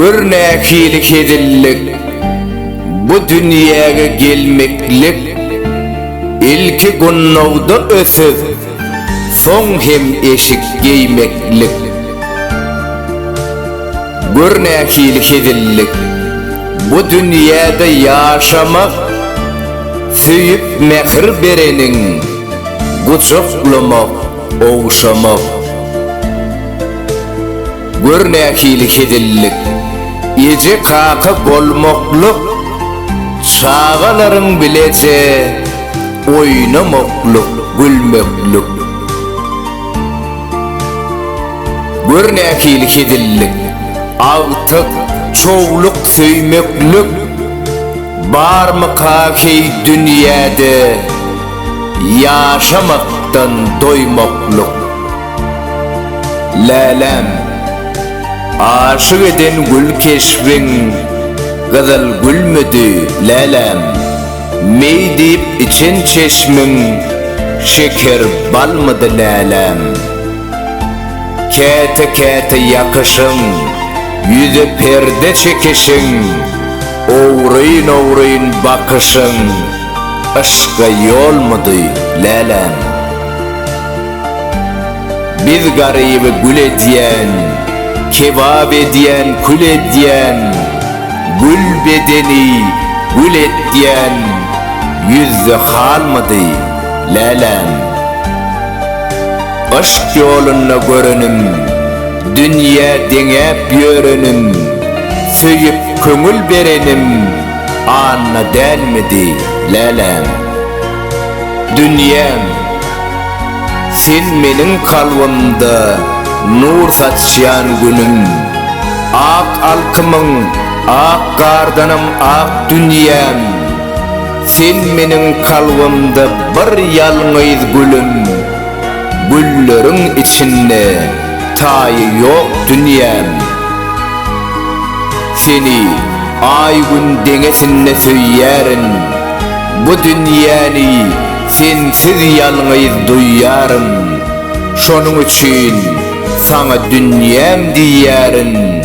Örnekilik edillik, bu dünyaya gelmeklik, ilki gunnavda ösüp, son hem eşik giymeklik. Örnekilik edillik, bu dünyada yaşamak, süyüp mehir berenin, gucuklamak, oğuşamak. Örnekilik edillik, ece kaka bolmokluk, çağaların bilece oynamokluk, gülmekluk. Örnekilik edillik, artık çoğuluk söymekluk, var mı kakey dünyada yaşamaktan doymakluk. Lalem, aşık eden gül keşfin, gızıl gülmedi lalem. Mey deyip için çeşmin, şeker balmadı lalem. Kete kete yakışın, yüze perde çekişin, oğrayın oğrayın bakışın, aşka yolmadı lalem. Biz garibi gül ediyen, kebab ediyen, kül ediyen, gül bedeni gül ediyen, yüzü kalmadı lalem. Aşk yoluna görünüm, dünya denep yörünüm, söyüp köngül berenim, anna delmedi lalem. Dünyam, sen menin kalbimda nur saçyan günüm, ak alkımın, ak gardanım, ak dünyam. Sen menin kalbimda bir yalnız gülüm, güllerin içinde tayı yok dünyam. Seni ay gün dengesinde söylerim, bu dünyayı sensiz yalnız duyarım. Şonun için sana dünyam diyerim,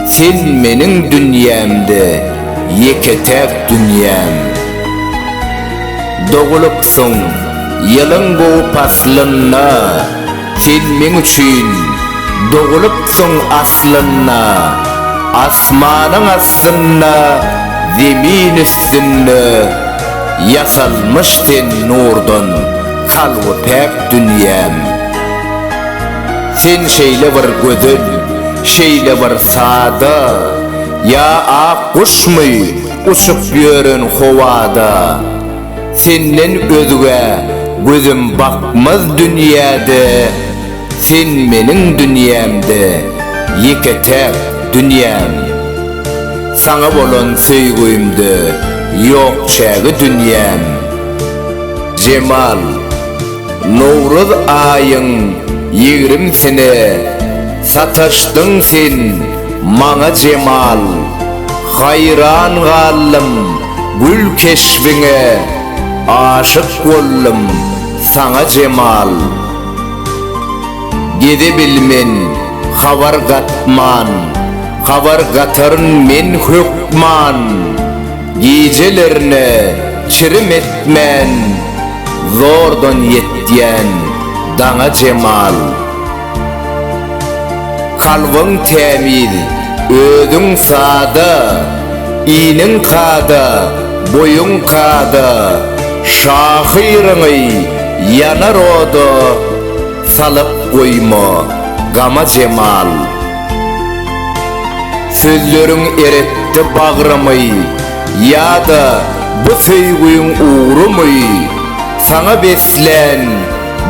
sen menin dünyamda yeketek dünyam. Doğulupsun yılın bu paslına, sen men için doğulupsun aslına. Asmanın aslında, zemin üstünde, yasalmış sen nurdan, kalbı pek dünyam. Sen şeyle var gözün, şeyle var sağda, ya ak kuş mu uçup yörün hovada. Senden özüge gözüm bakmaz dünyada, sen menin dünyamda yeketek dünyam. Sana bolan söygüyümde yok çağı dünyam. Cemal, Novruz ayın 20 sene sataştın sen mana cemal. Hayran kaldım gül keşfine, aşık oldum sana cemal. Gidebilmen haber gatman, haber gatarın men hükman. Gecelerine çirim etmen, zordan yetyen dana cemal. Kalbın temiz, ödün sağda, inin kada, boyun kada. Şahirını yanar oda, salıp koyma gama cemal. Sözlerin eretti bağrımı, ya da bu söygüyün uğrumu. Sana beslen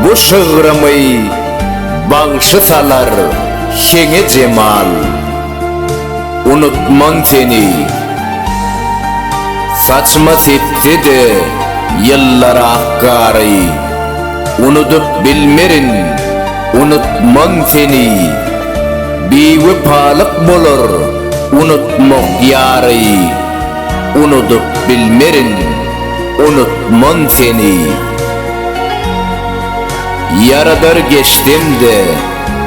bu şığrımı, bağışı salar şenge cemal. Unutman seni, saçma septi de yıllar akkarı. Unutup bilmerin, unutman seni. Bir vefalık bulur, unutmak yarı. Unutup bilmerin, unutman seni. Yaradar geçtim de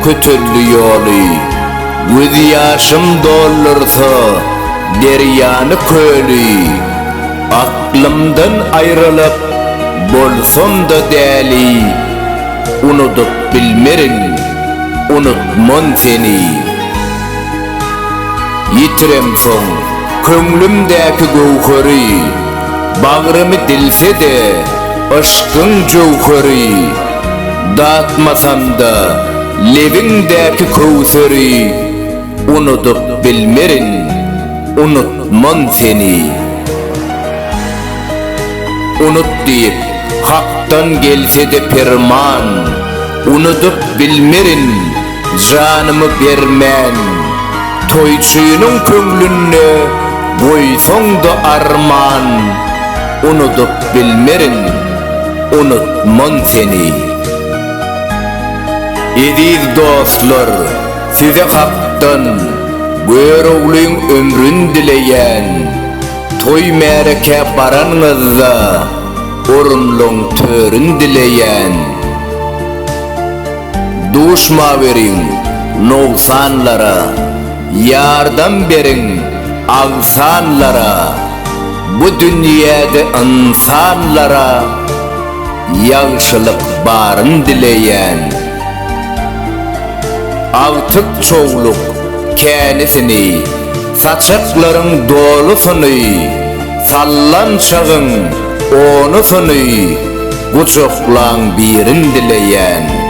kötülü yolu, Göz yaşım doldursa deryanı köli, aklımdan ayrılıp bolsam da däli, unutup bilmerin, unutman seni. Yitirem soň köňlümdäki gowhary, bagramy dilse de aşkyň jowhary. Dağıtmasam da leviňdäki kowsary, unutup bilmerin, unutman seni. Unut diýip hakdan gelse de perman, unutup bilmerin, janymy bermän. Toyçuynyň köňlüne boýsoň da arman, unutup bilmerin, unutman seni. Ediz dostlar, size hakdan görügliň ömrün dileýän, toy mereke baranyňyzda orunlyň törün dileýän. Duşma beriň noksanlara, yardan beriň agsanlara, bu dünýäde insanlara ýagşylyk baryn dileýän. Altyk çoğluk känisini, saçaklaryň dolusyny, sallan çagyň onusyny, guçuklaň birin dileýän.